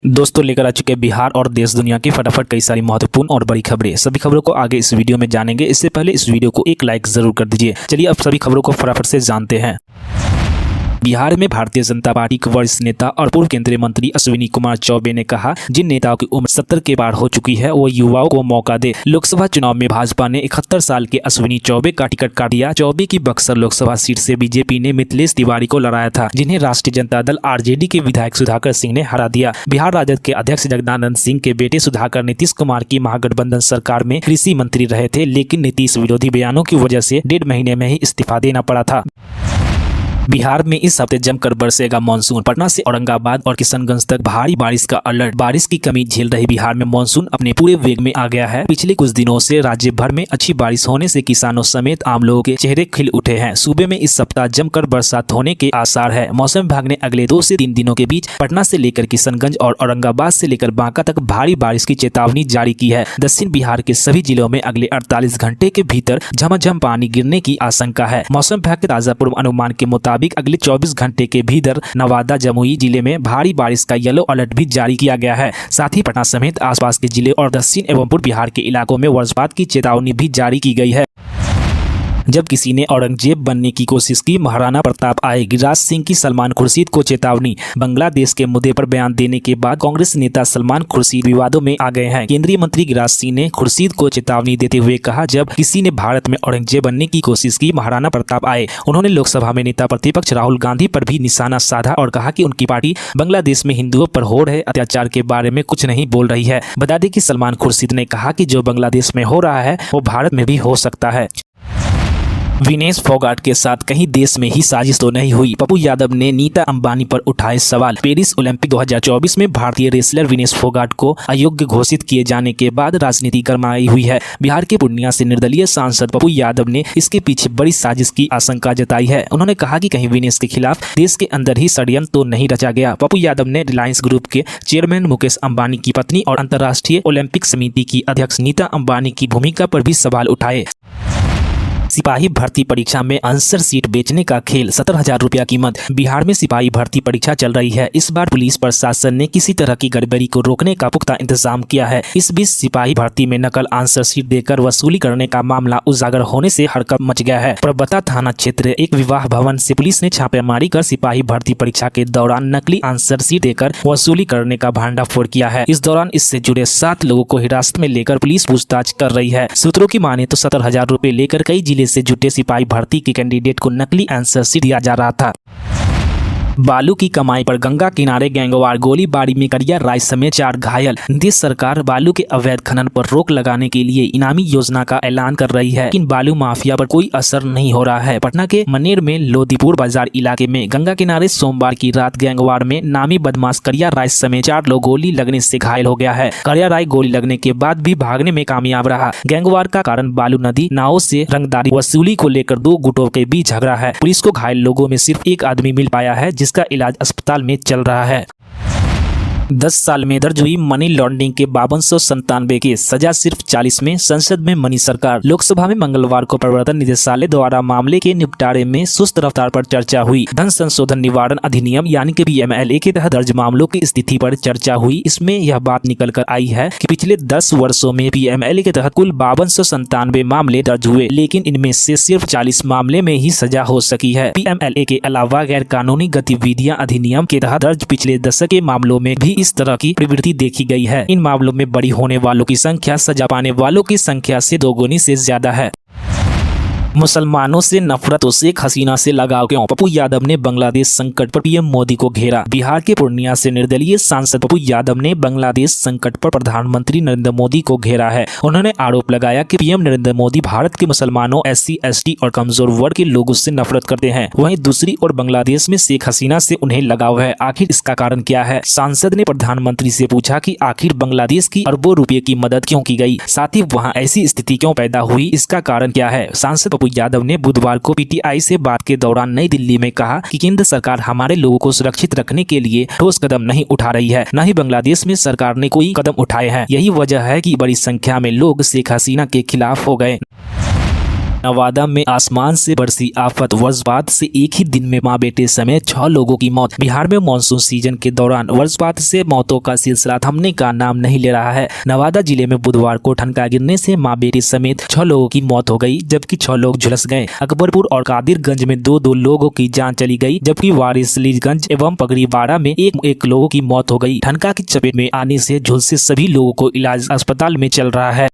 दोस्तों लेकर आ चुके बिहार और देश दुनिया की फटाफट कई सारी महत्वपूर्ण और बड़ी खबरें। सभी खबरों को आगे इस वीडियो में जानेंगे। इससे पहले इस वीडियो को एक लाइक जरूर कर दीजिए। चलिए अब सभी खबरों को फटाफट से जानते हैं। बिहार में भारतीय जनता पार्टी के वरिष्ठ नेता और पूर्व केंद्रीय मंत्री अश्विनी कुमार चौबे ने कहा, जिन नेताओं की उम्र 70 के पार हो चुकी है वो युवाओं को मौका दे। लोकसभा चुनाव में भाजपा ने 71 साल के अश्विनी चौबे का टिकट काट दिया। चौबे की बक्सर लोकसभा सीट से बीजेपी ने मिथिलेश तिवारी को लड़ाया था, जिन्हें राष्ट्रीय जनता दल आरजेडी के विधायक सुधाकर सिंह ने हरा दिया। बिहार राजद के अध्यक्ष जगदानंद सिंह के बेटे सुधाकर नीतीश कुमार की महागठबंधन सरकार में कृषि मंत्री रहे थे, लेकिन नीतीश विरोधी बयानों की वजह से 1.5 महीने में ही इस्तीफा देना पड़ा था। बिहार में इस हफ्ते जमकर बरसेगा मानसून। पटना से औरंगाबाद और किशनगंज तक भारी बारिश का अलर्ट। बारिश की कमी झेल रही बिहार में मानसून अपने पूरे वेग में आ गया है। पिछले कुछ दिनों से राज्य भर में अच्छी बारिश होने से किसानों समेत आम लोगों के चेहरे खिल उठे हैं। सूबे में इस सप्ताह जमकर बरसात होने के आसार है। मौसम विभाग ने अगले 2 से 3 दिनों के बीच पटना से लेकर किशनगंज और औरंगाबाद से लेकर बांका तक भारी बारिश की चेतावनी जारी की है। दक्षिण बिहार के सभी जिलों में अगले 48 घंटे के भीतर झमाझम पानी गिरने की आशंका है। मौसम विभाग के ताजा पूर्व अनुमान के मुताबिक अगले 24 घंटे के भीतर नवादा जमुई जिले में भारी बारिश का येलो अलर्ट भी जारी किया गया है। साथ ही पटना समेत आसपास के जिले और दक्षिण एवं पूर्व बिहार के इलाकों में वज्रपात की चेतावनी भी जारी की गई है। जब किसी ने औरंगजेब बनने की कोशिश की, महाराणा प्रताप आए। गिरिराज सिंह की सलमान खुर्शीद को चेतावनी। बांग्लादेश के मुद्दे पर बयान देने के बाद कांग्रेस नेता सलमान खुर्शीद विवादों में आ गए हैं। केंद्रीय मंत्री गिरिराज सिंह ने खुर्शीद को चेतावनी देते हुए कहा, जब किसी ने भारत में औरंगजेब बनने की कोशिश की, महाराणा प्रताप आए। उन्होंने लोकसभा में नेता प्रतिपक्ष राहुल गांधी पर भी निशाना साधा और कहा कि उनकी पार्टी बांग्लादेश में हिंदुओं पर हो रहे अत्याचार के बारे में कुछ नहीं बोल रही है। बता दें कि सलमान खुर्शीद ने कहा कि जो बांग्लादेश में हो रहा है वो भारत में भी हो सकता है। विनेश फोगाट के साथ कहीं देश में ही साजिश तो नहीं हुई। पप्पू यादव ने नीता अंबानी पर उठाए सवाल। पेरिस ओलंपिक 2024 में भारतीय रेसलर विनेश फोगाट को अयोग्य घोषित किए जाने के बाद राजनीति गरमाई हुई है। बिहार के पूर्णिया से निर्दलीय सांसद पप्पू यादव ने इसके पीछे बड़ी साजिश की आशंका जताई है। उन्होंने कहा कि कहीं विनेश के खिलाफ देश के अंदर ही षड्यंत्र तो नहीं रचा गया। पप्पू यादव ने रिलायंस ग्रुप के चेयरमैन मुकेश अंबानी की पत्नी और अंतर्राष्ट्रीय ओलंपिक समिति की अध्यक्ष नीता अंबानी की भूमिका पर भी सवाल उठाए। सिपाही भर्ती परीक्षा में आंसर सीट बेचने का खेल, 70,000 रुपया कीमत। बिहार में सिपाही भर्ती परीक्षा चल रही है। इस बार पुलिस प्रशासन ने किसी तरह की गड़बड़ी को रोकने का पुख्ता इंतजाम किया है। इस बीच सिपाही भर्ती में नकल आंसर सीट देकर वसूली करने का मामला उजागर होने से हड़कंप मच गया है। परबत्ता थाना क्षेत्र एक विवाह भवन से पुलिस ने छापेमारी कर सिपाही भर्ती परीक्षा के दौरान नकली आंसर सीट देकर वसूली करने का भांडाफोड़ किया है। इस दौरान इससे जुड़े 7 लोगों को हिरासत में लेकर पुलिस पूछताछ कर रही है। सूत्रों की माने तो 70,000 रुपए लेकर कई जिले से जुटे सिपाही भर्ती के कैंडिडेट को नकली आंसर सीट दिया जा रहा था। बालू की कमाई पर गंगा किनारे गैंगवार, गोलीबारी में करिया राय समेत 4 घायल। नीतीश सरकार बालू के अवैध खनन पर रोक लगाने के लिए इनामी योजना का ऐलान कर रही है, लेकिन बालू माफिया पर कोई असर नहीं हो रहा है। पटना के मनेर में लोदीपुर बाजार इलाके में गंगा किनारे सोमवार की रात गैंगवार में नामी बदमाश करिया राय समेत 4 लोग गोली लगने से घायल हो गया है। करिया राय गोली लगने के बाद भी भागने में कामयाब रहा। गैंगवार का कारण बालू नदी नावों से रंगदारी वसूली को लेकर 2 गुटों के बीच झगड़ा है। पुलिस को घायल लोगों में सिर्फ एक आदमी मिल पाया है, जिसका इलाज अस्पताल में चल रहा है। 10 साल में दर्ज हुई मनी लॉन्ड्रिंग के 5297 केस, सजा सिर्फ 40 में। संसद में मनी सरकार। लोकसभा में मंगलवार को प्रवर्तन निदेशालय द्वारा मामले के निपटारे में सुस्त रफ्तार पर चर्चा हुई। धन संशोधन निवारण अधिनियम यानी कि PMLA के तहत दर्ज मामलों की स्थिति पर चर्चा हुई। इसमें यह बात निकल कर आई है कि पिछले 10 वर्षों में PMLA के तहत कुल 5297 मामले दर्ज हुए, लेकिन इनमें से सिर्फ 40 मामले में ही सजा हो सकी है। PMLA के अलावा गैर कानूनी गतिविधियां अधिनियम के तहत दर्ज पिछले दशक के मामलों में भी इस तरह की प्रवृत्ति देखी गई है। इन मामलों में बरी होने वालों की संख्या सजा पाने वालों की संख्या से 2 गुनी से ज्यादा है। मुसलमानों से नफरत तो शेख हसीना से लगाव क्यों? पप्पू यादव ने बांग्लादेश संकट पर पीएम मोदी को घेरा। बिहार के पूर्णिया से निर्दलीय सांसद पप्पू यादव ने बांग्लादेश संकट पर प्रधानमंत्री नरेंद्र मोदी को घेरा है। उन्होंने आरोप लगाया कि पीएम नरेंद्र मोदी भारत के मुसलमानों, SC, ST और कमजोर वर्ग के लोगों से नफरत करते हैं। वहीं दूसरी ओर बांग्लादेश में शेख हसीना से उन्हें लगाव है। आखिर इसका कारण क्या है? सांसद ने प्रधानमंत्री से पूछा कि आखिर बांग्लादेश की अरबों रुपए की मदद क्यों की गई, साथ ही वहाँ ऐसी स्थिति क्यों पैदा हुई, इसका कारण क्या है? सांसद पप्पू यादव ने बुधवार को PTI से बात के दौरान नई दिल्ली में कहा कि केंद्र सरकार हमारे लोगों को सुरक्षित रखने के लिए ठोस कदम नहीं उठा रही है, न ही बांग्लादेश में सरकार ने कोई कदम उठाए हैं। यही वजह है कि बड़ी संख्या में लोग शेख हसीना के खिलाफ हो गए। नवादा में आसमान से बरसी आफत, वज्रपात से एक ही दिन में मां बेटे समेत 6 लोगों की मौत। बिहार में मानसून सीजन के दौरान वज्रपात से मौतों का सिलसिला थमने का नाम नहीं ले रहा है। नवादा जिले में बुधवार को ठनका गिरने से मां बेटे समेत 6 लोगों की मौत हो गई, जबकि 6 लोग झुलस गए। अकबरपुर और कादिरगंज में दो लोगों की जान चली गई, जबकि वारिसलीगंज एवं पगड़ीबाड़ा में एक लोगों की मौत हो गई। ठनका की चपेट में आने से झुलसे सभी लोगों को इलाज अस्पताल में चल रहा है।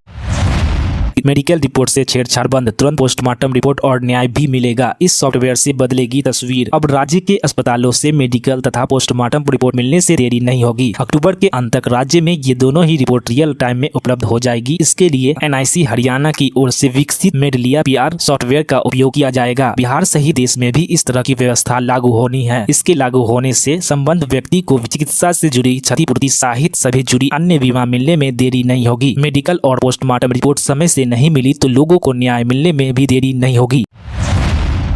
मेडिकल रिपोर्ट से छेड़छाड़ बंद, तुरंत पोस्टमार्टम रिपोर्ट और न्याय भी मिलेगा। इस सॉफ्टवेयर से बदलेगी तस्वीर। अब राज्य के अस्पतालों से मेडिकल तथा पोस्टमार्टम रिपोर्ट मिलने से देरी नहीं होगी। अक्टूबर के अंत तक राज्य में ये दोनों ही रिपोर्ट रियल टाइम में उपलब्ध हो जाएगी। इसके लिए NIC हरियाणा की ओर से विकसित मेडलिया PR सॉफ्टवेयर का उपयोग किया जाएगा। बिहार सहित देश में भी इस तरह की व्यवस्था लागू होनी है। इसके लागू होने से संबंध व्यक्ति को चिकित्सा से जुड़ी क्षतिपूर्ति सहित सभी जुड़ी अन्य बीमा मिलने में देरी नहीं होगी। मेडिकल और पोस्टमार्टम रिपोर्ट समय से नहीं मिली तो लोगों को न्याय मिलने में भी देरी नहीं होगी।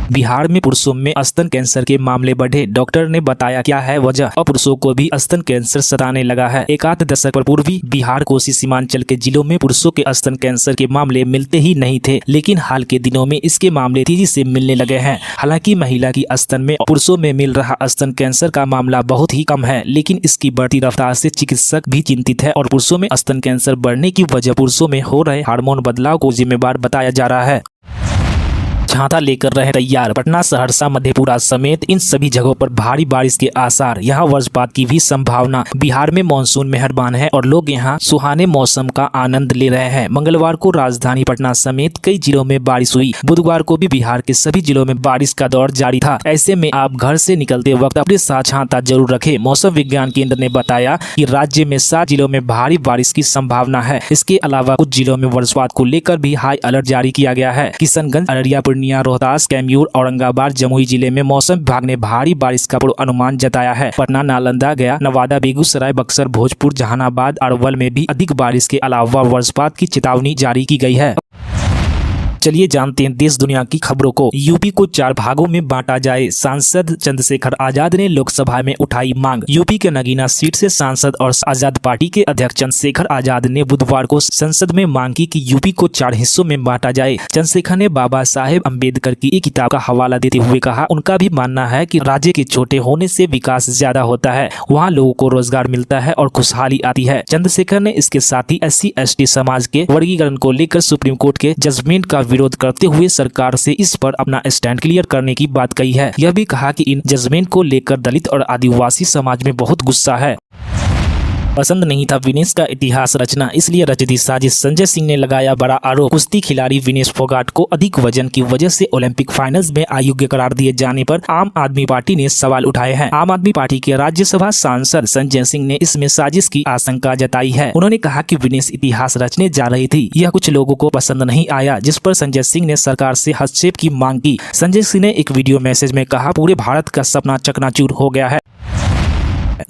बिहार में पुरुषों में स्तन कैंसर के मामले बढ़े, डॉक्टर ने बताया क्या है वजह। और पुरुषों को भी स्तन कैंसर सताने लगा है। एक आध दशक पर पूर्वी बिहार कोसी सीमांचल के जिलों में पुरुषों के स्तन कैंसर के मामले मिलते ही नहीं थे, लेकिन हाल के दिनों में इसके मामले तेजी से मिलने लगे हैं। हालांकि महिला की स्तन में पुरुषों में मिल रहा स्तन कैंसर का मामला बहुत ही कम है, लेकिन इसकी बढ़ती रफ्तार से चिकित्सक भी चिंतित है। और पुरुषों में स्तन कैंसर बढ़ने की वजह पुरुषों में हो रहे हार्मोन बदलाव को जिम्मेदार बताया जा रहा है। छाता लेकर रहे तैयार, पटना, सहरसा, मधेपुरा समेत इन सभी जगहों पर भारी बारिश के आसार, यहाँ वज्रपात की भी संभावना। बिहार में मानसून मेहरबान है और लोग यहाँ सुहाने मौसम का आनंद ले रहे हैं। मंगलवार को राजधानी पटना समेत कई जिलों में बारिश हुई। बुधवार को भी बिहार के सभी जिलों में बारिश का दौर जारी था। ऐसे में आप घर से निकलते वक्त अपने साथ छाता जरूर रखें। मौसम विज्ञान केंद्र ने बताया कि राज्य में 7 जिलों में भारी बारिश की संभावना है। इसके अलावा कुछ जिलों में वज्रपात को लेकर भी हाई अलर्ट जारी किया गया है। किशनगंज, अररिया, रोहतास, कैमूर, औरंगाबाद, जमुई जिले में मौसम विभाग ने भारी बारिश का पूर्वानुमान जताया है। पटना, नालंदा, गया, नवादा, बेगूसराय, बक्सर, भोजपुर, जहानाबाद, अरवल में भी अधिक बारिश के अलावा वज्रपात की चेतावनी जारी की गई है। चलिए जानते हैं देश दुनिया की खबरों को। यूपी को 4 भागों में बांटा जाए, सांसद चंद्रशेखर आजाद ने लोकसभा में उठाई मांग। यूपी के नगीना सीट से सांसद और आजाद पार्टी के अध्यक्ष चंद्रशेखर आजाद ने बुधवार को संसद में मांग की कि यूपी को 4 हिस्सों में बांटा जाए। चंद्रशेखर ने बाबा साहेब अम्बेडकर की एक किताब का हवाला देते हुए कहा, उनका भी मानना है कि राज्य के छोटे होने से विकास ज्यादा होता है, वहाँ लोगों को रोजगार मिलता है और खुशहाली आती है। चंद्रशेखर ने इसके साथ ही SC ST समाज के वर्गीकरण को लेकर सुप्रीम कोर्ट के जजमेंट का विरोध करते हुए सरकार से इस पर अपना स्टैंड क्लियर करने की बात कही है। यह भी कहा कि इन जजमेंट को लेकर दलित और आदिवासी समाज में बहुत गुस्सा है। पसंद नहीं था विनेश का इतिहास रचना, इसलिए रच दी साजिश, संजय सिंह ने लगाया बड़ा आरोप। कुश्ती खिलाड़ी विनेश फोगाट को अधिक वजन की वजह से ओलंपिक फाइनल्स में अयोग्य करार दिए जाने पर आम आदमी पार्टी ने सवाल उठाए हैं। आम आदमी पार्टी के राज्यसभा सांसद संजय सिंह ने इसमें साजिश की आशंका जताई है। उन्होंने कहा कि विनेश इतिहास रचने जा रही थी, यह कुछ लोगों को पसंद नहीं आया, जिस पर संजय सिंह ने सरकार से हस्तक्षेप की मांग की। संजय सिंह ने एक वीडियो मैसेज में कहा, पूरे भारत का सपना चकनाचूर हो गया है।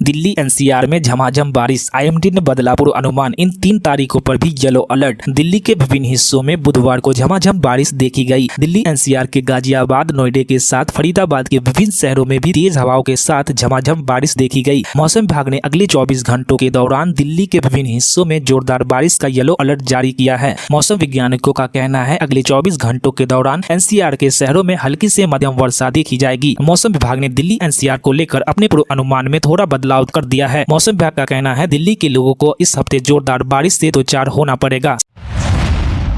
दिल्ली NCR में झमाझम बारिश, IMD ने बदला पूर्वानुमान। इन 3 तारीखों पर भी येलो अलर्ट। दिल्ली के विभिन्न हिस्सों में बुधवार को झमाझम बारिश देखी गई। दिल्ली NCR के गाजियाबाद, नोएडा के साथ फरीदाबाद के विभिन्न शहरों में भी तेज हवाओं के साथ झमाझम बारिश देखी गई। मौसम विभाग ने अगले 24 घंटों के दौरान दिल्ली के विभिन्न हिस्सों में जोरदार बारिश का येलो अलर्ट जारी किया है। मौसम वैज्ञानिकों का कहना है अगले 24 घंटों के दौरान NCR के शहरों में हल्की से मध्यम वर्षा देखी जाएगी। मौसम विभाग ने दिल्ली NCR को लेकर अपने पूर्वानुमान में थोड़ा बदलाव कर दिया है। मौसम विभाग का कहना है दिल्ली के लोगों को इस हफ्ते जोरदार बारिश से दो चार होना पड़ेगा।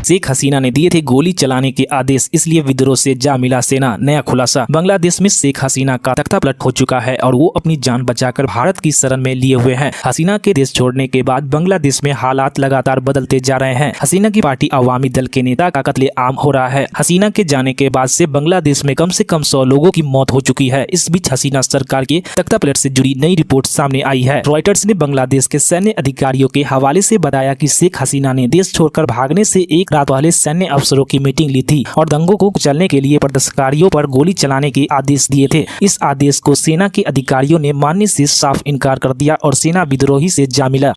शेख हसीना ने दिए थे गोली चलाने के आदेश, इसलिए विद्रोह से जा मिला सेना। नया खुलासा, बांग्लादेश में शेख हसीना का तख्ता पलट हो चुका है और वो अपनी जान बचाकर भारत की शरण में लिए हुए हैं। हसीना के देश छोड़ने के बाद बांग्लादेश में हालात लगातार बदलते जा रहे हैं। हसीना की पार्टी अवामी दल के नेता का कत्लेआम हो रहा है। हसीना के जाने के बाद से बांग्लादेश में कम से कम 100 लोगों की मौत हो चुकी है। इस बीच हसीना सरकार के तख्ता पलट से जुड़ी नई रिपोर्ट सामने आई है। रॉयटर्स ने बांग्लादेश के सैन्य अधिकारियों के हवाले से बताया कि शेख हसीना ने देश छोड़कर भागने से एक रात पहले सैन्य अफसरों की मीटिंग ली थी और दंगों को कुचलने के लिए प्रदर्शनकारियों पर गोली चलाने के आदेश दिए थे। इस आदेश को सेना के अधिकारियों ने मानने से साफ इनकार कर दिया और सेना विद्रोही से जा मिला।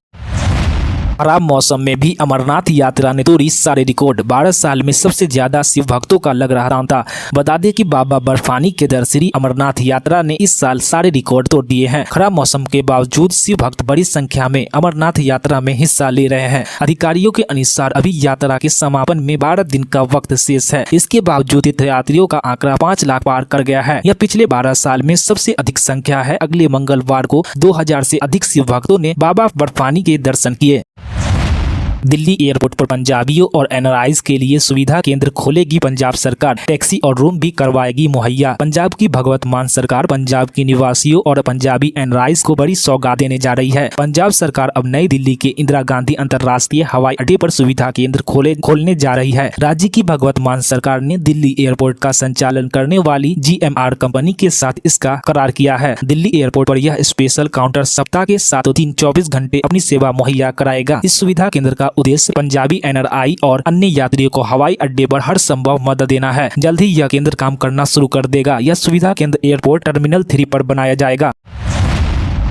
खराब मौसम में भी अमरनाथ यात्रा ने तोड़ी सारे रिकॉर्ड। 12 साल में सबसे ज्यादा शिव भक्तों का लग रहा था। बता दें कि बाबा बर्फानी के दर श्री अमरनाथ यात्रा ने इस साल सारे रिकॉर्ड तोड़ दिए हैं। खराब मौसम के बावजूद शिव भक्त बड़ी संख्या में अमरनाथ यात्रा में हिस्सा ले रहे हैं। अधिकारियों के अनुसार अभी यात्रा के समापन में 12 दिन का वक्त शेष है। इसके बावजूद तीर्थयात्रियों का आंकड़ा 5 लाख पार कर गया है। यह पिछले 12 साल में सबसे अधिक संख्या है। अगले मंगलवार को 2000 से अधिक शिव भक्तों ने बाबा बर्फानी के दर्शन किए। दिल्ली एयरपोर्ट पर पंजाबियों और एनआरआईज के लिए सुविधा केंद्र खोलेगी पंजाब सरकार। टैक्सी और रूम भी करवाएगी मुहैया। पंजाब की भगवत मान सरकार पंजाब के निवासियों और पंजाबी एनआरआईज को बड़ी सौगात देने जा रही है। पंजाब सरकार अब नई दिल्ली के इंदिरा गांधी अंतर्राष्ट्रीय हवाई अड्डे पर सुविधा केंद्र खोलने जा रही है। राज्य की भगवत मान सरकार ने दिल्ली एयरपोर्ट का संचालन करने वाली GMR कंपनी के साथ इसका करार किया है। दिल्ली एयरपोर्ट पर यह स्पेशल काउंटर सप्ताह के 7 दिन 24 घंटे अपनी सेवा मुहैया कराएगा। इस सुविधा केंद्र का उद्देश्य पंजाबी एनआरआई और अन्य यात्रियों को हवाई अड्डे पर हर संभव मदद देना है। जल्द ही यह केंद्र काम करना शुरू कर देगा। यह सुविधा केंद्र एयरपोर्ट टर्मिनल 3 पर बनाया जाएगा।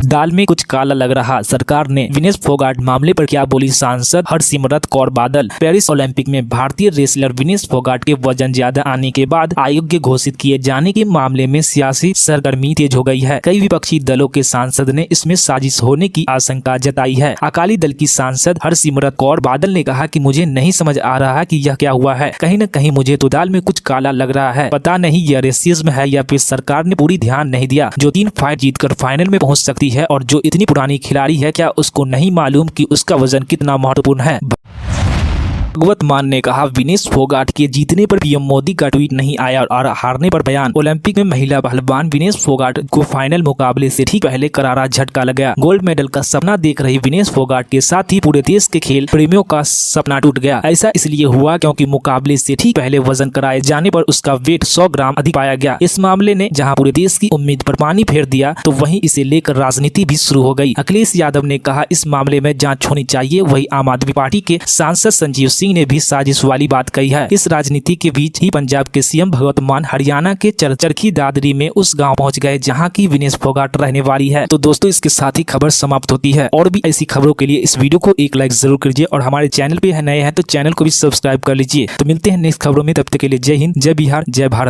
दाल में कुछ काला लग रहा। सरकार ने विनेश फोगाट मामले पर क्या बोली सांसद हरसिमरत कौर बादल। पेरिस ओलंपिक में भारतीय रेसलर विनेश फोगाट के वजन ज्यादा आने के बाद अयोग्य घोषित किए जाने के मामले में सियासी सरगर्मी तेज हो गई है। कई विपक्षी दलों के सांसद ने इसमें साजिश होने की आशंका जताई है। अकाली दल की सांसद हरसिमरत कौर बादल ने कहा कि मुझे नहीं समझ आ रहा कि यह क्या हुआ है। कहीं न कहीं मुझे तो दाल में कुछ काला लग रहा है। पता नहीं यह रेसिज्म है या फिर सरकार ने पूरी ध्यान नहीं दिया। जो 3 फाइट जीतकर फाइनल में पहुंच सकती है और जो इतनी पुरानी खिलाड़ी है, क्या उसको नहीं मालूम कि उसका वजन कितना महत्वपूर्ण है। भगवत मान ने कहा विनेश फोगाट के जीतने पर पीएम मोदी का ट्वीट नहीं आया और हारने पर बयान। ओलंपिक में महिला पहलवान विनेश फोगाट को फाइनल मुकाबले से ठीक पहले करारा झटका लगा। गोल्ड मेडल का सपना देख रही विनेश फोगाट के साथ ही पूरे देश के खेल प्रेमियों का सपना टूट गया। ऐसा इसलिए हुआ क्योंकि मुकाबले से ठीक पहले वजन कराए जाने पर उसका वेट 100 ग्राम अधिक पाया गया। इस मामले ने जहां पूरे देश की उम्मीद पर पानी फेर दिया, तो वहीं इसे लेकर राजनीति भी शुरू हो गई। अखिलेश यादव ने कहा इस मामले में जांच होनी चाहिए। वही आम आदमी पार्टी के सांसद संजीव सिंह ने भी साजिश वाली बात कही है। इस राजनीति के बीच ही पंजाब के सीएम भगवत मान हरियाणा के चरखी दादरी में उस गांव पहुंच गए जहां की विनेश फोगाट रहने वाली है। तो दोस्तों, इसके साथ ही खबर समाप्त होती है। और भी ऐसी खबरों के लिए इस वीडियो को एक लाइक जरूर कीजिए और हमारे चैनल पे नए हैं तो चैनल को भी सब्सक्राइब कर लीजिए। तो मिलते हैं नेक्स्ट खबरों में, तब तक के लिए जय हिंद, जय बिहार, जय भारत।